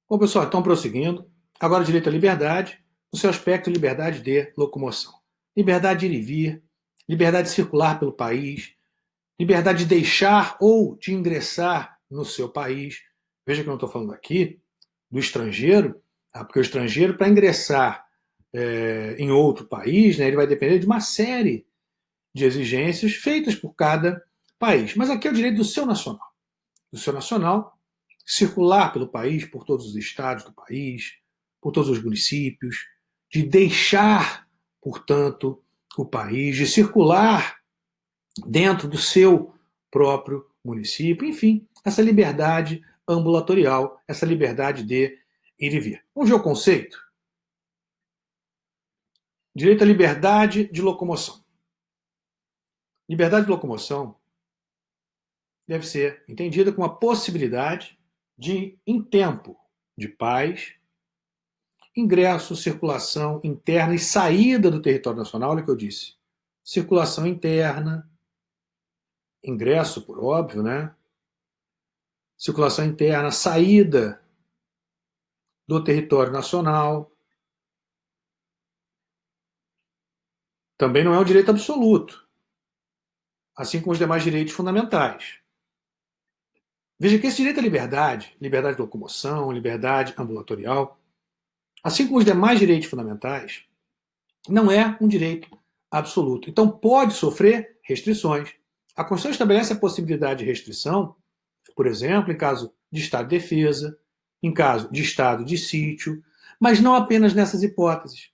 Bom, pessoal, então prosseguindo. Agora, direito à liberdade, no seu aspecto, liberdade de locomoção. Liberdade de ir e vir, liberdade de circular pelo país, liberdade de deixar ou de ingressar no seu país. Veja que eu não estou falando aqui do estrangeiro, tá? Porque o estrangeiro, para ingressar em outro país, né, ele vai depender de uma série de exigências feitas por cada país. Mas aqui é o direito do seu nacional. Do seu nacional circular pelo país, por todos os estados do país, por todos os municípios, de deixar, portanto, o país, de circular dentro do seu próprio município, enfim, essa liberdade ambulatorial, essa liberdade de ir e vir. Vamos ver o conceito? Direito à liberdade de locomoção. Liberdade de locomoção deve ser entendida como a possibilidade de, em tempo de paz, ingresso, circulação interna e saída do território nacional, olha o que eu disse. Circulação interna, ingresso, por óbvio, né? Circulação interna, saída do território nacional. Também não é um direito absoluto, assim como os demais direitos fundamentais. Veja que esse direito à liberdade, liberdade de locomoção, liberdade ambulatorial, assim como os demais direitos fundamentais, não é um direito absoluto. Então pode sofrer restrições. A Constituição estabelece a possibilidade de restrição, por exemplo, em caso de estado de defesa, em caso de estado de sítio, mas não apenas nessas hipóteses.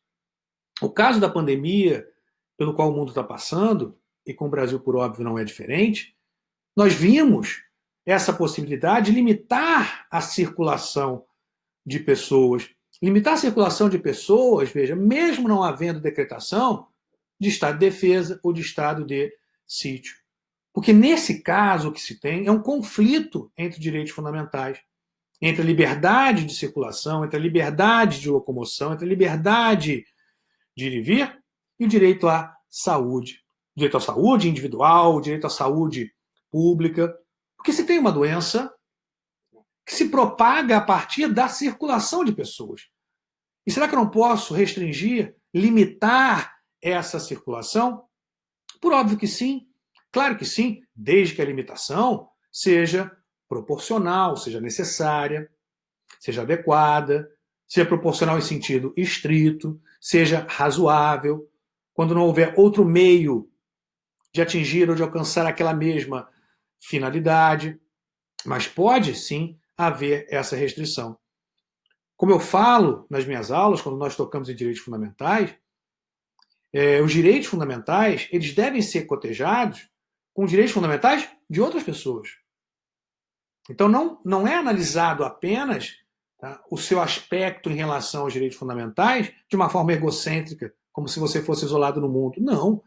O caso da pandemia, pelo qual o mundo está passando, e com o Brasil, por óbvio, não é diferente, nós vimos essa possibilidade de limitar a circulação de pessoas. Limitar a circulação de pessoas, veja, mesmo não havendo decretação de estado de defesa ou de estado de sítio. Porque nesse caso o que se tem é um conflito entre direitos fundamentais, entre a liberdade de circulação, entre a liberdade de locomoção, entre a liberdade de ir e vir e o direito à saúde. O direito à saúde individual, o direito à saúde pública. Porque se tem uma doença que se propaga a partir da circulação de pessoas. E será que eu não posso restringir, limitar essa circulação? Por óbvio que sim, claro que sim, desde que a limitação seja proporcional, seja necessária, seja adequada, seja proporcional em sentido estrito, seja razoável, quando não houver outro meio de atingir ou de alcançar aquela mesma finalidade. Mas pode sim haver essa restrição. Como eu falo nas minhas aulas, quando nós tocamos em direitos fundamentais, os direitos fundamentais eles devem ser cotejados com direitos fundamentais de outras pessoas. Então não é analisado apenas, tá, o seu aspecto em relação aos direitos fundamentais de uma forma egocêntrica, como se você fosse isolado no mundo. Não.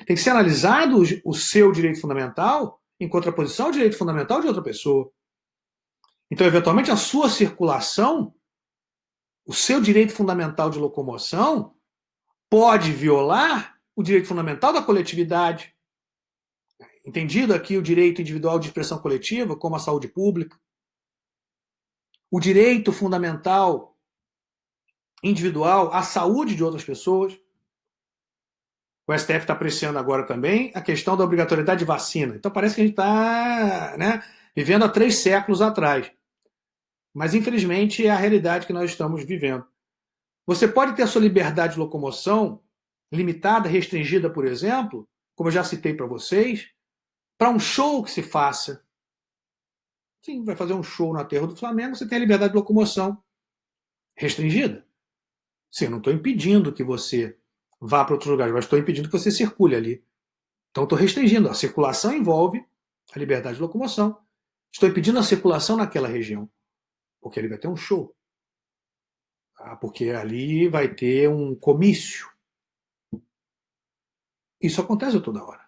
Tem que ser analisado o seu direito fundamental em contraposição ao direito fundamental de outra pessoa. Então, eventualmente, a sua circulação, o seu direito fundamental de locomoção, pode violar o direito fundamental da coletividade. Entendido aqui o direito individual de expressão coletiva, como a saúde pública, o direito fundamental individual à saúde de outras pessoas. O STF está apreciando agora também a questão da obrigatoriedade de vacina. Então parece que a gente está, né, vivendo há 3 séculos atrás. Mas, infelizmente, é a realidade que nós estamos vivendo. Você pode ter a sua liberdade de locomoção limitada, restringida, por exemplo, como eu já citei para vocês, para um show que se faça. Sim, vai fazer um show no aterro do Flamengo, você tem a liberdade de locomoção restringida. Sim, eu não estou impedindo que você vá para outros lugares, mas estou impedindo que você circule ali. Então, estou restringindo. A circulação envolve a liberdade de locomoção. Estou impedindo a circulação naquela região, porque ali vai ter um show. Tá? Porque ali vai ter um comício. Isso acontece toda hora.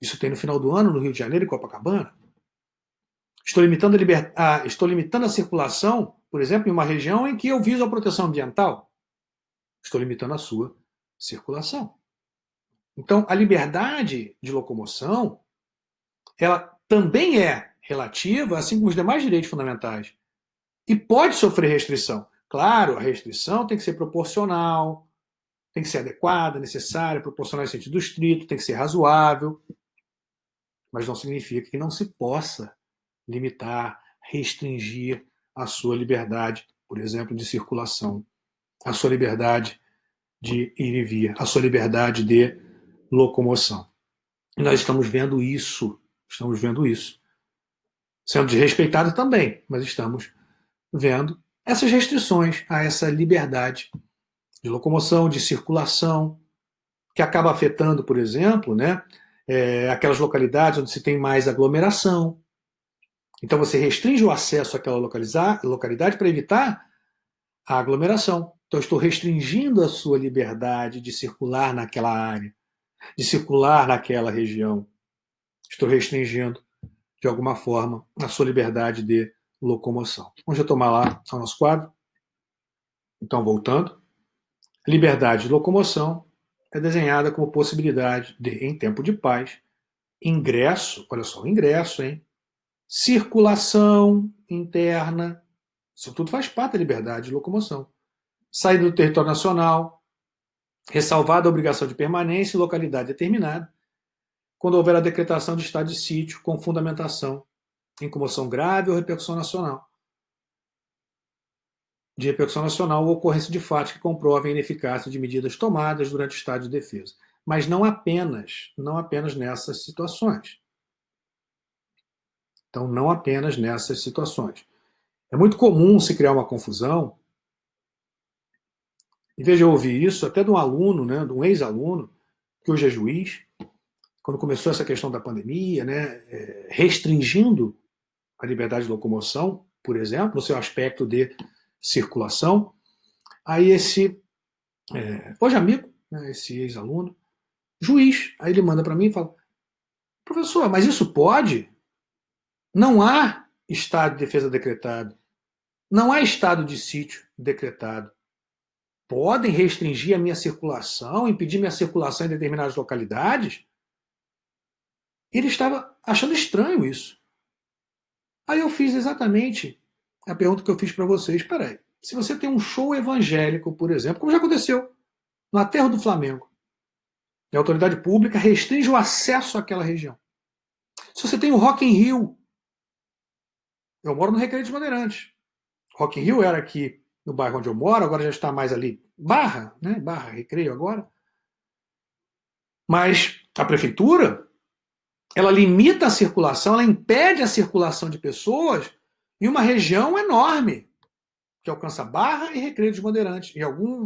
Isso tem no final do ano no Rio de Janeiro e Copacabana. Estou limitando a circulação, por exemplo, em uma região em que eu viso a proteção ambiental. Estou limitando a sua circulação. Então, a liberdade de locomoção, ela também é relativa, assim como os demais direitos fundamentais. e pode sofrer restrição. Claro, a restrição tem que ser proporcional, tem que ser adequada, necessária, proporcional em sentido estrito, tem que ser razoável, mas não significa que não se possa limitar, restringir a sua liberdade, por exemplo, de circulação, a sua liberdade de ir e vir, a sua liberdade de locomoção. E nós estamos vendo isso, sendo desrespeitado também, mas estamos vendo essas restrições a essa liberdade de locomoção, de circulação, que acaba afetando, por exemplo, né, aquelas localidades onde se tem mais aglomeração. Então você restringe o acesso àquela localidade para evitar a aglomeração. Então eu estou restringindo a sua liberdade de circular naquela área, de circular naquela região. Estou restringindo, de alguma forma, a sua liberdade de locomoção. Vamos retomar lá ao nosso quadro. Então, voltando. Liberdade de locomoção é desenhada como possibilidade de, em tempo de paz, ingresso, olha só, ingresso, hein? Circulação interna, isso tudo faz parte da liberdade de locomoção. Saída do território nacional, ressalvada a obrigação de permanência em localidade determinada, quando houver a decretação de estado de sítio com fundamentação em comoção grave ou repercussão nacional. De repercussão nacional ou ocorrência de fatos que comprovem a ineficácia de medidas tomadas durante o estado de defesa. Mas não apenas nessas situações. Então, não apenas nessas situações. É muito comum se criar uma confusão, em vez de eu ouvir isso, até de um aluno, né, de um ex-aluno, que hoje é juiz, quando começou essa questão da pandemia, né, restringindo a liberdade de locomoção, por exemplo, no seu aspecto de circulação, aí hoje amigo, né, esse ex-aluno, juiz, aí ele manda para mim e fala, professor, mas isso pode? Não há estado de defesa decretado, não há estado de sítio decretado. Podem restringir a minha circulação, impedir minha circulação em determinadas localidades? Ele estava achando estranho isso. Aí eu fiz exatamente a pergunta que eu fiz para vocês. Espera aí, se você tem um show evangélico, por exemplo, como já aconteceu no Aterro do Flamengo, e a autoridade pública restringe o acesso àquela região. Se você tem o Rock in Rio, eu moro no Recreio dos Bandeirantes. Rock in Rio era aqui no bairro onde eu moro, agora já está mais ali, Barra, né? Barra, Recreio agora. Mas a prefeitura, ela limita a circulação, ela impede a circulação de pessoas em uma região enorme, que alcança Barra e Recreio dos Bandeirantes, e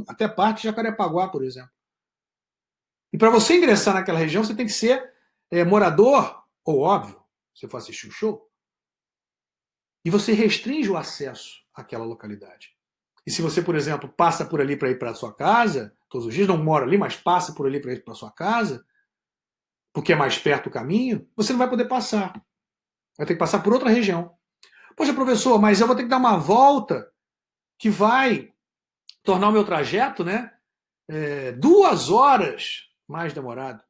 até parte de Jacarepaguá, por exemplo. E para você ingressar naquela região, você tem que ser morador, ou óbvio, se for assistir o show, e você restringe o acesso àquela localidade. E se você, por exemplo, passa por ali para ir para a sua casa, todos os dias, não mora ali, mas passa por ali para ir para a sua casa, porque é mais perto o caminho, você não vai poder passar. Vai ter que passar por outra região. Poxa, professor, mas eu vou ter que dar uma volta que vai tornar o meu trajeto, né, 2 horas mais demorado.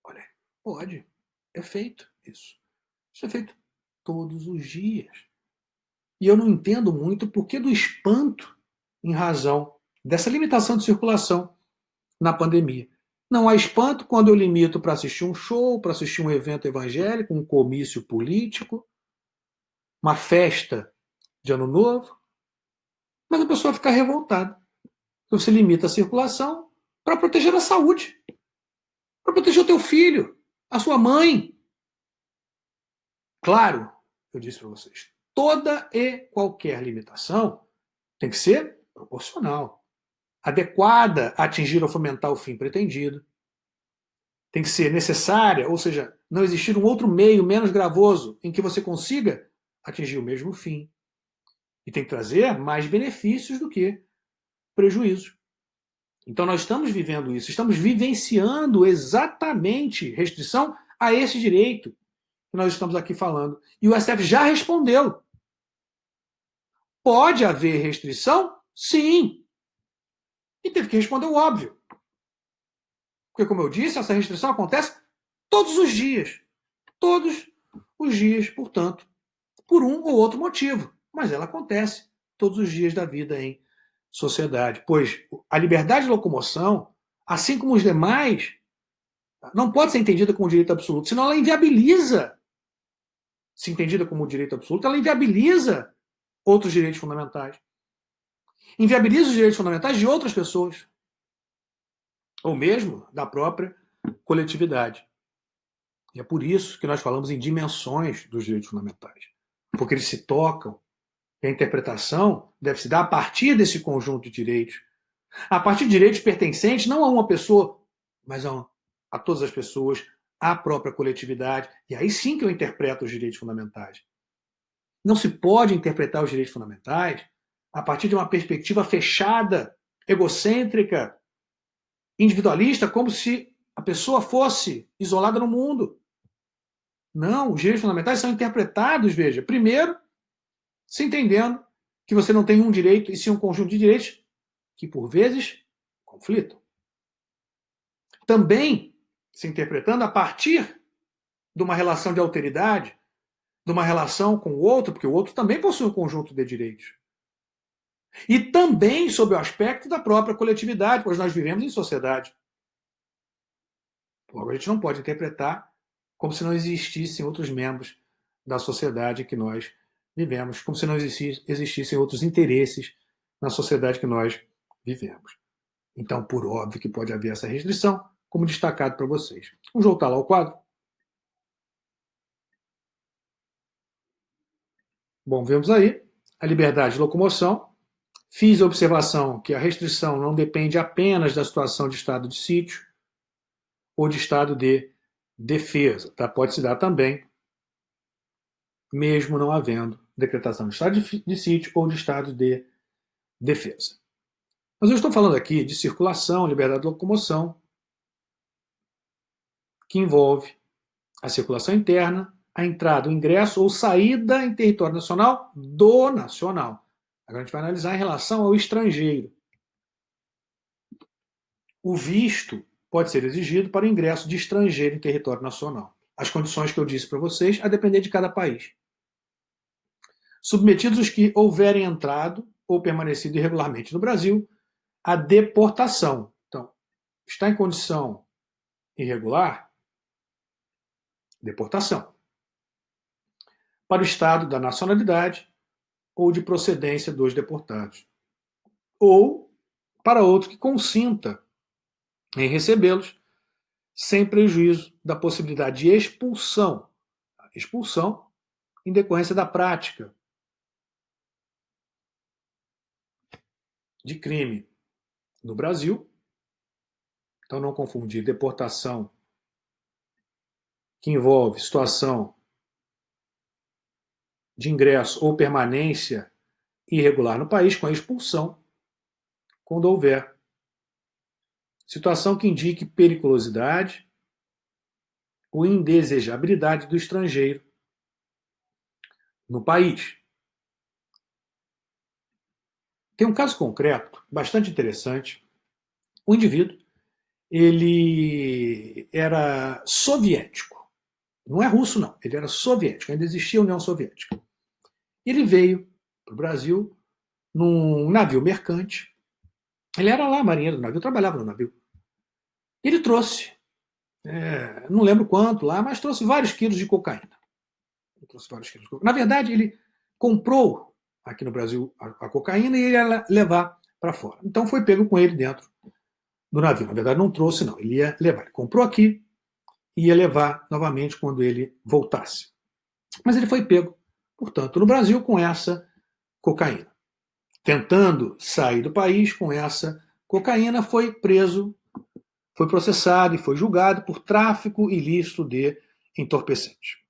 Olha, pode. É feito isso. Isso é feito todos os dias. E eu não entendo muito por que do espanto em razão dessa limitação de circulação na pandemia. Não há espanto quando eu limito para assistir um show, para assistir um evento evangélico, um comício político, uma festa de ano novo, mas a pessoa fica revoltada. Você limita a circulação para proteger a saúde, para proteger o teu filho, a sua mãe. Claro, eu disse para vocês, toda e qualquer limitação tem que ser proporcional, adequada a atingir ou fomentar o fim pretendido. Tem que ser necessária, ou seja, não existir um outro meio menos gravoso em que você consiga atingir o mesmo fim. E tem que trazer mais benefícios do que prejuízos. Então nós estamos vivendo isso, estamos vivenciando exatamente restrição a esse direito que nós estamos aqui falando. E o STF já respondeu. Pode haver restrição? Sim. E teve que responder o óbvio. Porque, como eu disse, essa restrição acontece todos os dias. Todos os dias, portanto, por um ou outro motivo, mas ela acontece todos os dias da vida em sociedade, pois a liberdade de locomoção, assim como os demais, não pode ser entendida como direito absoluto, senão ela inviabiliza, se entendida como direito absoluto, ela inviabiliza outros direitos fundamentais. Inviabiliza os direitos fundamentais de outras pessoas, ou mesmo da própria coletividade. E é por isso que nós falamos em dimensões dos direitos fundamentais, porque eles se tocam, e a interpretação deve se dar a partir desse conjunto de direitos, a partir de direitos pertencentes não a uma pessoa, mas a todas as pessoas, à própria coletividade. E aí sim que eu interpreto os direitos fundamentais. Não se pode interpretar os direitos fundamentais a partir de uma perspectiva fechada, egocêntrica, individualista, como se a pessoa fosse isolada no mundo. Não, os direitos fundamentais são interpretados, veja, primeiro, se entendendo que você não tem um direito, e sim um conjunto de direitos que, por vezes, conflitam. Também se interpretando a partir de uma relação de alteridade, de uma relação com o outro, porque o outro também possui um conjunto de direitos. E também sob o aspecto da própria coletividade, pois nós vivemos em sociedade. Logo, a gente não pode interpretar como se não existissem outros membros da sociedade que nós vivemos, como se não existissem outros interesses na sociedade que nós vivemos. Então, por óbvio que pode haver essa restrição, como destacado para vocês. Vamos voltar lá ao quadro? Bom, vemos aí a liberdade de locomoção. Fiz a observação que a restrição não depende apenas da situação de estado de sítio ou de estado de defesa. Tá? Pode se dar também, mesmo não havendo decretação de estado de sítio ou de estado de defesa. Mas eu estou falando aqui de circulação, liberdade de locomoção, que envolve a circulação interna, a entrada, o ingresso ou saída em território nacional do nacional. Agora a gente vai analisar em relação ao estrangeiro. O visto pode ser exigido para o ingresso de estrangeiro em território nacional. As condições que eu disse para vocês, a depender de cada país. Submetidos os que houverem entrado ou permanecido irregularmente no Brasil, a deportação. Então, está em condição irregular, deportação. Para o estado da nacionalidade ou de procedência dos deportados. Ou para outro que consinta em recebê-los, sem prejuízo da possibilidade de expulsão. Expulsão em decorrência da prática de crime no Brasil. Então, não confundir deportação, que envolve situação de ingresso ou permanência irregular no país, com a expulsão, quando houver situação que indique periculosidade ou indesejabilidade do estrangeiro no país. Tem um caso concreto, bastante interessante. O indivíduo, ele era soviético. Não é russo, não. Ele era soviético. Ainda existia a União Soviética. Ele veio para o Brasil num navio mercante. Ele era lá marinheiro do navio, trabalhava no navio. Ele trouxe, não lembro quanto lá, mas trouxe vários quilos de cocaína. Na verdade, ele comprou aqui no Brasil a cocaína e ele ia levar para fora. Então foi pego com ele dentro do navio. Na verdade, não trouxe, não. Ele ia levar. Ele comprou aqui e ia levar novamente quando ele voltasse. Mas ele foi pego, portanto, no Brasil com essa cocaína. Tentando sair do país com essa cocaína, foi preso, foi processado e foi julgado por tráfico ilícito de entorpecente.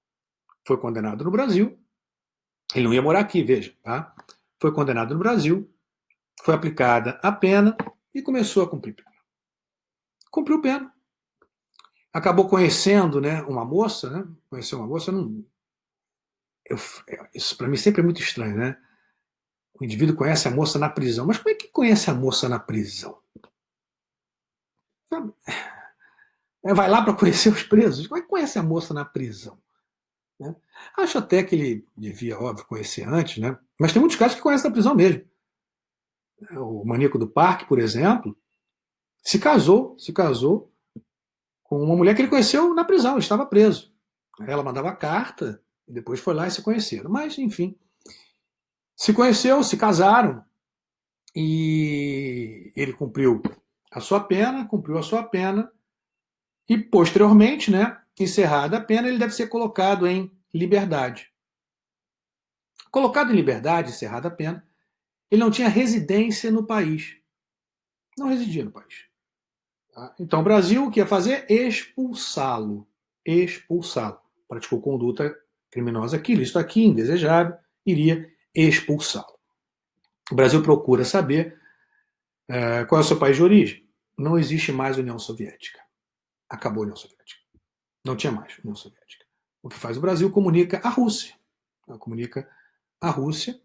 Foi condenado no Brasil. Ele não ia morar aqui, veja. Tá? Foi condenado no Brasil, foi aplicada a pena e começou a cumprir pena. Cumpriu pena. Acabou conhecendo, né, uma moça, né? Conheceu uma moça, isso para mim sempre é muito estranho, né? O indivíduo conhece a moça na prisão. Mas como é que conhece a moça na prisão? Vai lá para conhecer os presos? Como é que conhece a moça na prisão? né? Acho até que ele devia, óbvio, conhecer antes, né? Mas tem muitos casos que conhecem da prisão mesmo. O maníaco do parque, por exemplo, se casou com uma mulher que ele conheceu na prisão, ele estava preso. Ela mandava carta e depois foi lá e se conheceram. Mas, enfim, se conheceu, se casaram e ele cumpriu a sua pena e, posteriormente, né, encerrada a pena, ele deve ser colocado em liberdade. Colocado em liberdade, encerrada a pena, ele não tinha residência no país. Não residia no país. Tá? Então, o Brasil, o que ia fazer? Expulsá-lo. Expulsá-lo. Praticou conduta criminosa aqui, isso aqui, indesejável, iria expulsá-lo. O Brasil procura saber qual é o seu país de origem. Não existe mais União Soviética. Acabou a União Soviética. Não tinha mais União Soviética. O que faz o Brasil? Comunica a Rússia. Comunica a Rússia,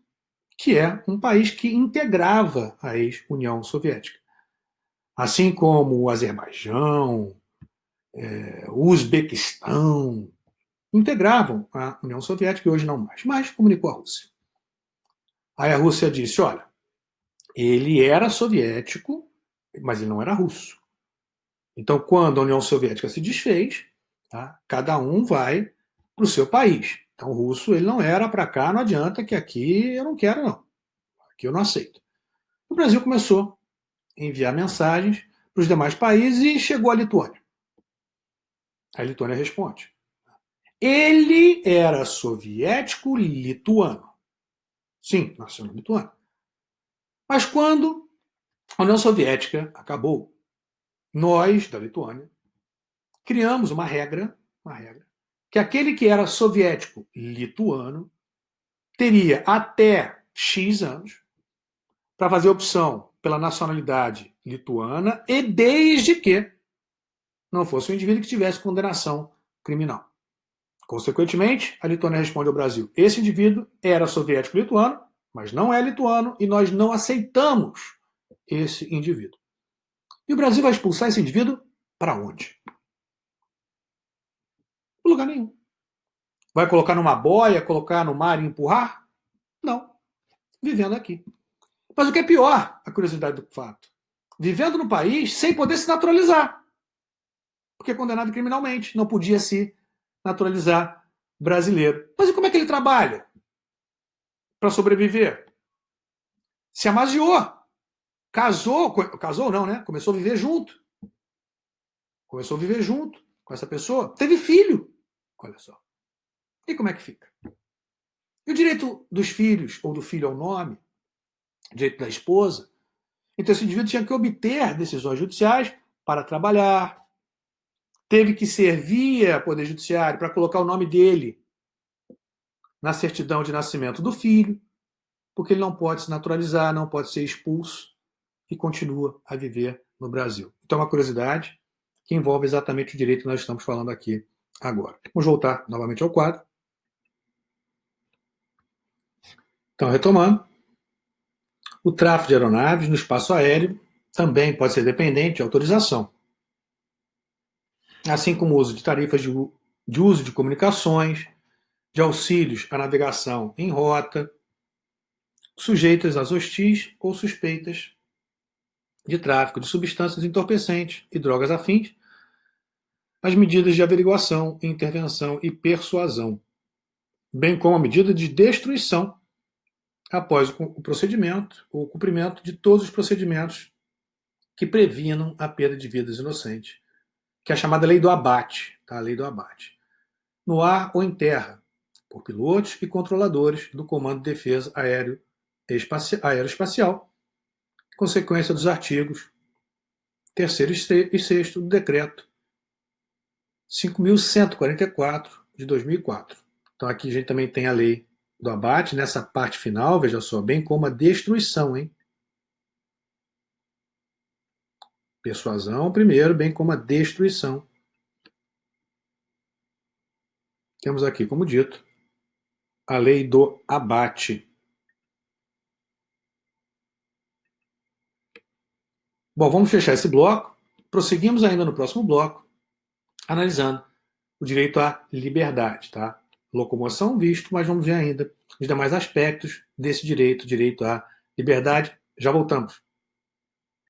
que é um país que integrava a ex-União Soviética. Assim como o Azerbaijão, o Uzbequistão, integravam a União Soviética e hoje não mais, mas comunicou a Rússia. Aí a Rússia disse, olha, ele era soviético, mas ele não era russo. Então, quando a União Soviética se desfez, tá, cada um vai para o seu país. Então, o russo, ele não era para cá, não adianta que aqui eu não quero, não. Aqui eu não aceito. O Brasil começou a enviar mensagens para os demais países e chegou à Lituânia. A Lituânia responde. Ele era soviético-lituano. Sim, nasceu na Lituânia. Mas quando a União Soviética acabou, nós, da Lituânia, criamos uma regra, que aquele que era soviético-lituano teria até X anos para fazer opção pela nacionalidade lituana e desde que não fosse um indivíduo que tivesse condenação criminal. Consequentemente, a Lituânia responde ao Brasil: esse indivíduo era soviético-lituano, mas não é lituano e nós não aceitamos esse indivíduo. E o Brasil vai expulsar esse indivíduo para onde? Em lugar nenhum. Vai colocar numa boia, colocar no mar e empurrar? Não. Vivendo aqui. Mas o que é pior, a curiosidade do fato, vivendo no país sem poder se naturalizar. Porque é condenado criminalmente, não podia se naturalizar brasileiro. Mas e como é que ele trabalha para sobreviver? Se amasiou. Casou não, né? Começou a viver junto. Começou a viver junto com essa pessoa. Teve filho. Olha só. E como é que fica? E o direito dos filhos, ou do filho ao nome, direito da esposa. Então esse indivíduo tinha que obter decisões judiciais para trabalhar, teve que ser via Poder Judiciário para colocar o nome dele na certidão de nascimento do filho, porque ele não pode se naturalizar, não pode ser expulso e continua a viver no Brasil. Então, uma curiosidade que envolve exatamente o direito que nós estamos falando aqui agora. Vamos voltar novamente ao quadro. Então, retomando, o tráfego de aeronaves no espaço aéreo também pode ser dependente de autorização, assim como o uso de tarifas de uso de comunicações, de auxílios à navegação em rota, sujeitas às hostis ou suspeitas de tráfico de substâncias entorpecentes e drogas afins, as medidas de averiguação, intervenção e persuasão, bem como a medida de destruição após o procedimento ou o cumprimento de todos os procedimentos que previnam a perda de vidas inocentes, que é a chamada lei do abate, tá? A lei do abate, no ar ou em terra, por pilotos e controladores do Comando de Defesa Aeroespacial, consequência dos artigos 3º e 6º do Decreto 5.144 de 2004. Então aqui a gente também tem a lei do abate, nessa parte final, veja só, bem como a destruição, hein? Persuasão primeiro, bem como a destruição. Temos aqui, como dito, a lei do abate. Bom, vamos fechar esse bloco. Prosseguimos ainda no próximo bloco, analisando o direito à liberdade, tá? locomoção visto, mas vamos ver ainda os demais aspectos desse direito, direito à liberdade. Já voltamos.